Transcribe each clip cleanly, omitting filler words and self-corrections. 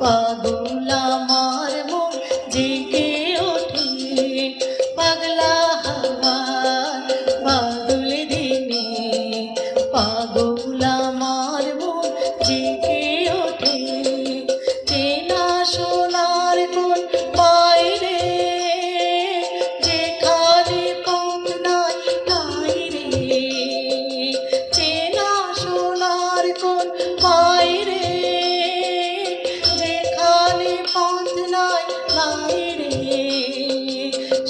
পাগল আমার মন জেগে ওঠে পাগলা হাওয়ার বাদল দিনে পাগল আমার মন জেগে ওঠে চেনা সোনার কোন বাইরে যেখানে পথ নাই নাই রে চেনা সোনার কোন বাইরে পথ নাই নাই রে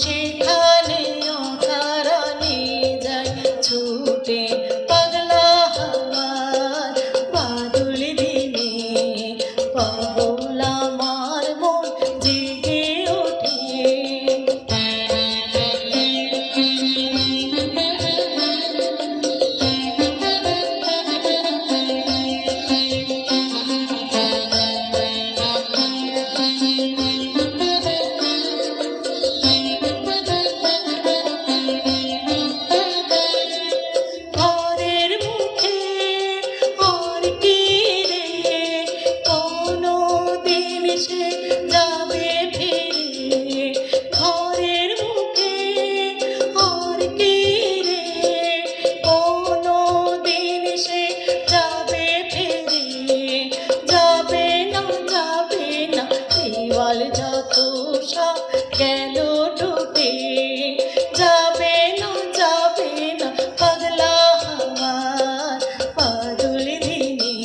সেখানে অকারণে যায় ছুটে পাগলা হাওয়ার বাদল দিনে পাগল আমার মন জেগে ওঠে যাবে ফিরে ঘরের মুখে আর কি রে কোনো দিন সে যাবে ফিরে যাবে না দেওয়াল যত সব গেল টুটে যাবে না পাগলা হাওয়ার বাদল দিনে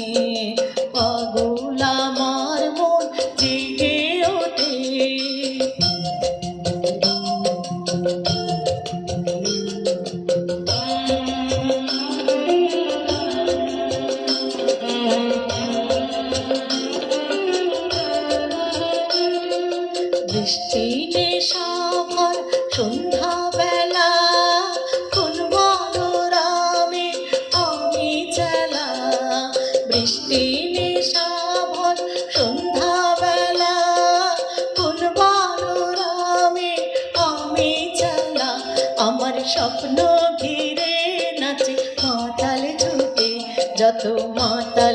পাগল আমার মন জেগে ওঠে বৃষ্টি নেশাভর সন্ধ্যা বেলা কোন মনোরমে আমি চেলা বৃষ্টি নেশাভর সন্ধ্যা বেলা কোন মনোরমে আমি চেলা আমার স্বপ্ন ঘিরে নাচে মাতাল ছুটে যত মাতাল